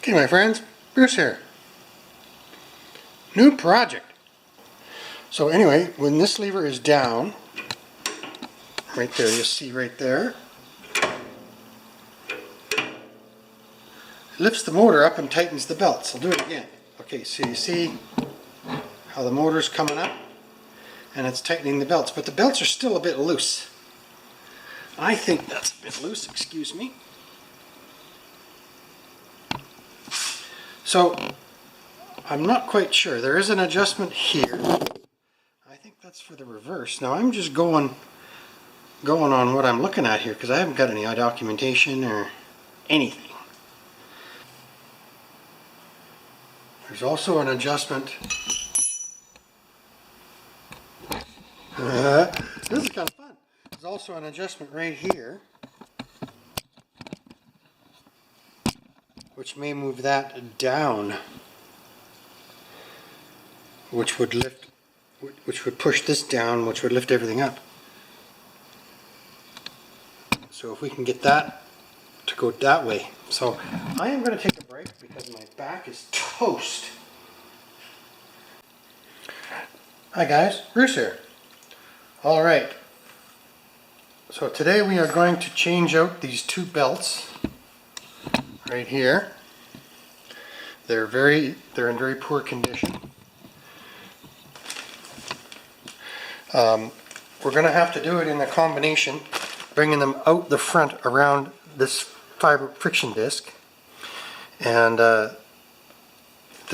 Okay, my friends, Bruce here. New project. So anyway, when this lever is down, right there, you'll see right there, it lifts the motor up and tightens the belts. I'll do it again. Okay, so you see how the motor's coming up and it's tightening the belts, but the belts are still a bit loose. I think that's a bit loose, excuse me. So I'm not quite sure. There is an adjustment here. I think that's for the reverse. Now I'm just going on what I'm looking at here because I haven't got any documentation or anything. There's also an adjustment. This is kind of fun. There's also an adjustment right here, which may move that down, which would push this down, which would lift everything up. So if we can get that to go that way. So I am going to take a break because my back is toast. Hi guys, Bruce here. Alright, so today we are going to change out these two belts right here. They're in very poor condition. We're going to have to do it in a combination, bringing them out the front around this fiber friction disc. And the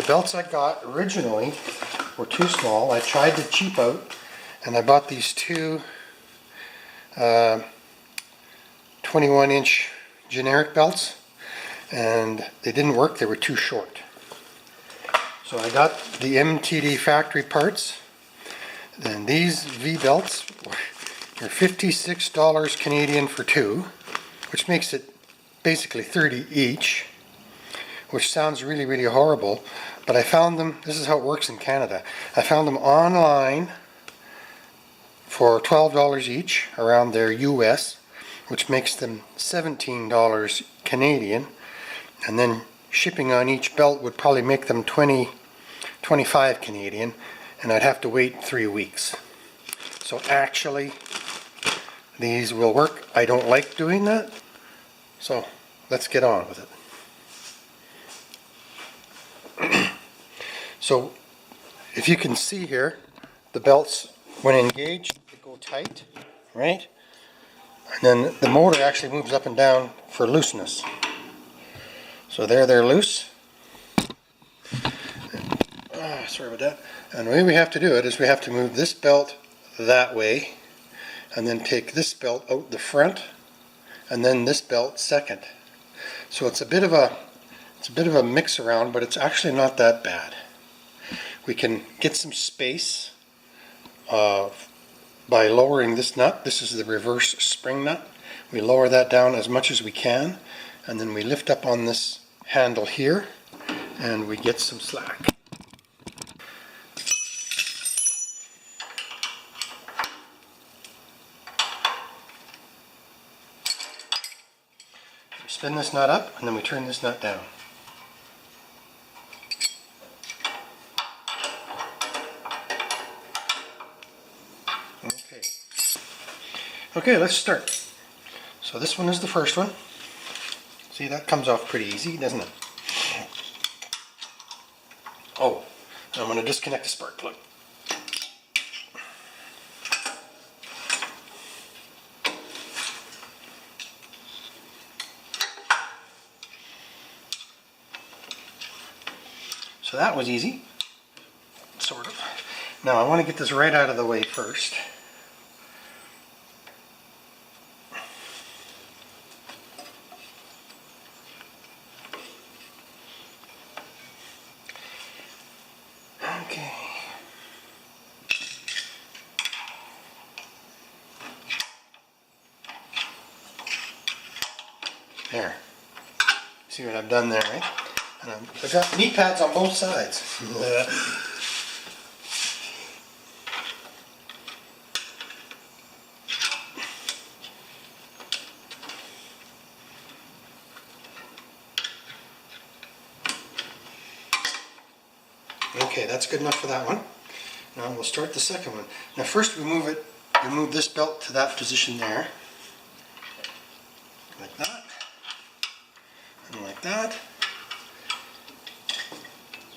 belts I got originally were too small. I tried to cheap out and I bought these two 21-inch generic belts, and they didn't work. They were too short. So I got the MTD factory parts. Then these V-belts are $56 Canadian for two, which makes it basically $30 each, which sounds really, really horrible, but I found them, this is how it works in Canada. I found them online for $12 each around their US, which makes them $17 Canadian, and then shipping on each belt would probably make them $25 Canadian, and I'd have to wait 3 weeks. So actually these will work. I don't like doing that, so let's get on with it. So if you can see here, the belts, when engaged, they go tight, right? And then the motor actually moves up and down for looseness. So there they're loose. Sorry about that. And the way we have to do it is we have to move this belt that way, and then take this belt out the front, and then this belt second. So it's a bit of a mix around, but it's actually not that bad. We can get some space by lowering this nut. This is the reverse spring nut. We lower that down as much as we can, and then we lift up on this handle here, and we get some slack. We spin this nut up, and then we turn this nut down. Okay, let's start. So this one is the first one. See, that comes off pretty easy, doesn't it? Oh, and I'm going to disconnect the spark plug. So that was easy, sort of. Now I want to get this right out of the way first. Okay. There. See what I've done there, right? And I've got knee pads on both sides. Okay, that's good enough for that one. Now we'll start the second one. Now first we move this belt to that position there. Like that. And like that.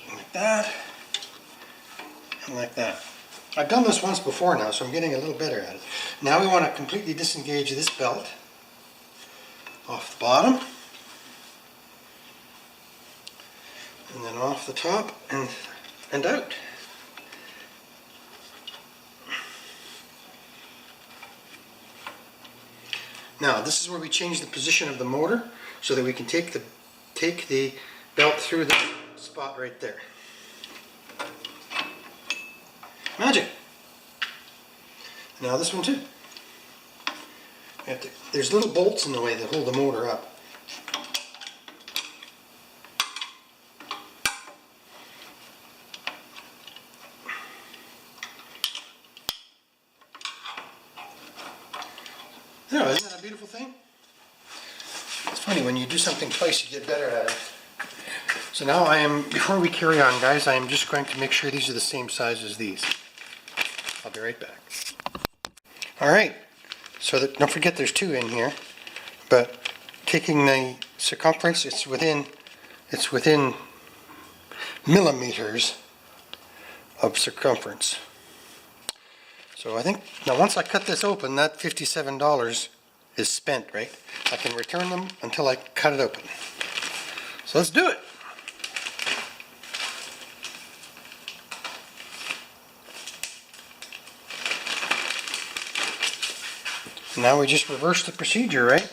And like that. And like that. I've done this once before now, so I'm getting a little better at it. Now we want to completely disengage this belt off the bottom. And then off the top and out. Now this is where we change the position of the motor so that we can take the belt through the spot right there. Magic! Now this one too. There's little bolts in the way that hold the motor up. No, isn't that a beautiful thing? It's funny, when you do something twice you get better at it. So now before we carry on guys, I am just going to make sure these are the same size as these. I'll be right back. Alright, so don't forget there's two in here, but taking the circumference, it's within millimeters of circumference. So I think, now once I cut this open, that $57 is spent, right? I can return them until I cut it open. So let's do it. Now we just reverse the procedure, right?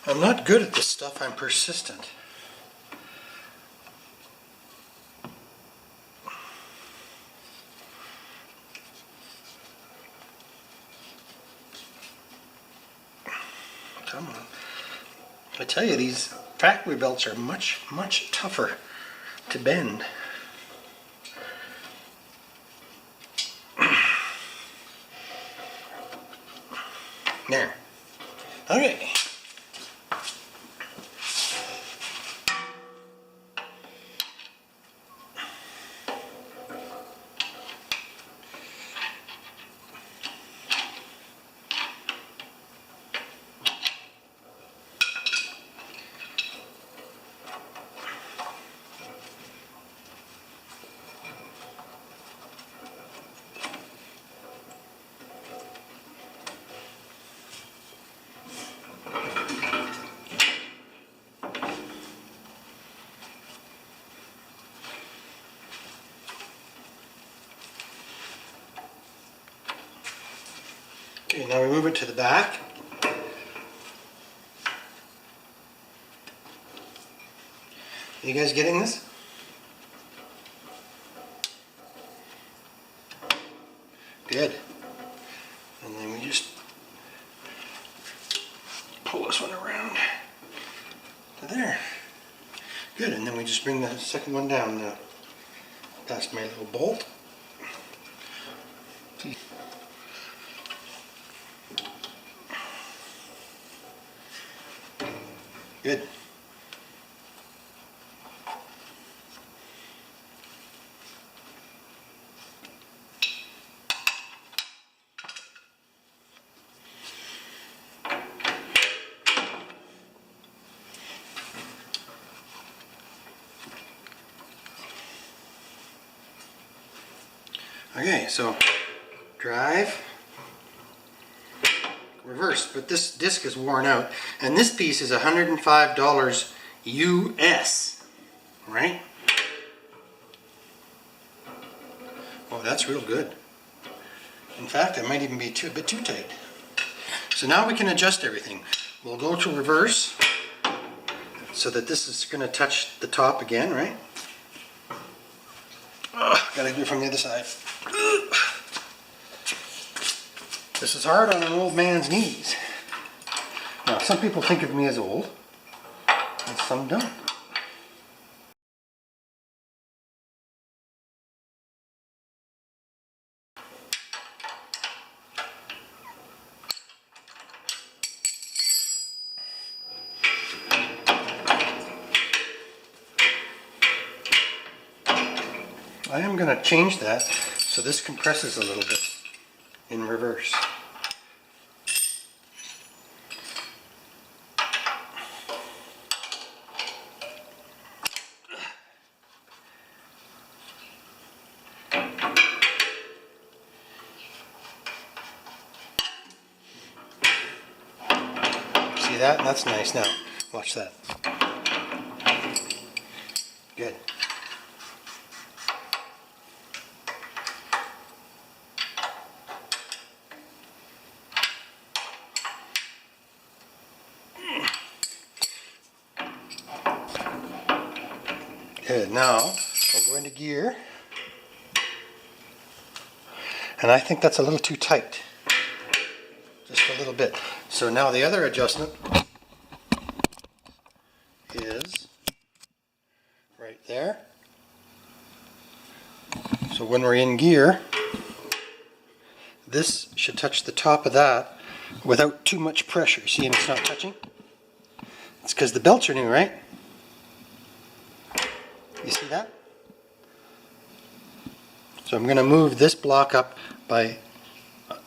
I'm not good at this stuff, I'm persistent. Come on. I tell you, these factory belts are much, much tougher to bend. There. Okay. Okay, now we move it to the back. You guys getting this? Good. And then we just pull this one around to there. Good, and then we just bring the second one down now. Past my little bolt. Good. Okay, so drive, reverse, but this disc is worn out, and this piece is $105 US, right? Oh, that's real good. In fact, it might even be a bit too tight. So now we can adjust everything. We'll go to reverse so that this is going to touch the top again, right? Gotta do it from the other side. This is hard on an old man's knees. Now, some people think of me as old, and some don't. I am going to change that so this compresses a little bit in reverse. See that? That's nice. Now, watch that. Good. Good. Now, we'll go into gear. And I think that's a little too tight. Just a little bit. So now the other adjustment is right there. So when we're in gear, this should touch the top of that without too much pressure. See, and it's not touching? It's because the belts are new, right? You see that? So I'm going to move this block up by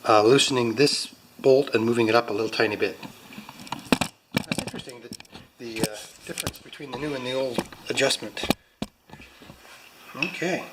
loosening this bolt and moving it up a little tiny bit. That's interesting, the difference between the new and the old adjustment. Okay.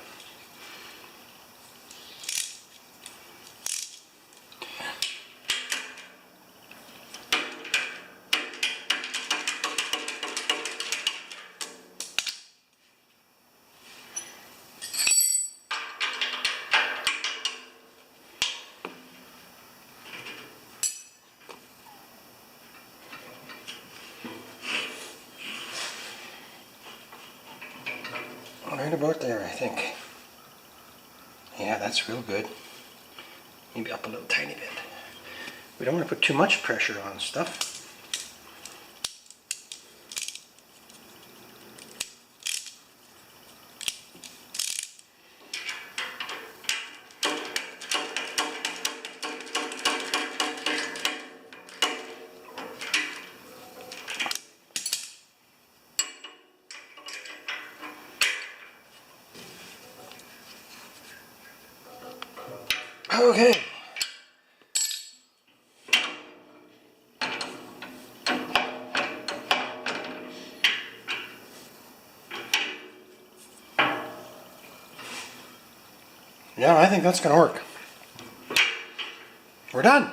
Right about there, I think. Yeah, that's real good. Maybe up a little tiny bit. We don't want to put too much pressure on stuff. Okay. Yeah, I think that's going to work. We're done.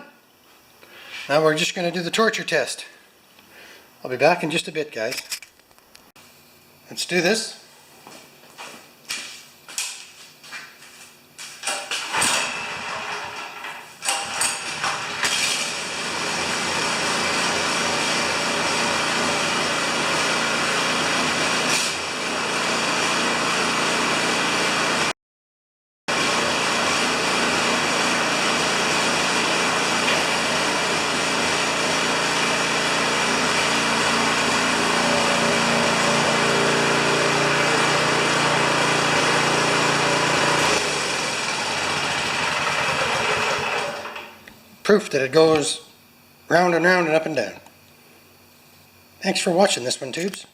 Now we're just going to do the torture test. I'll be back in just a bit, guys. Let's do this. Proof that it goes round and round and up and down. Thanks for watching this one, tubes.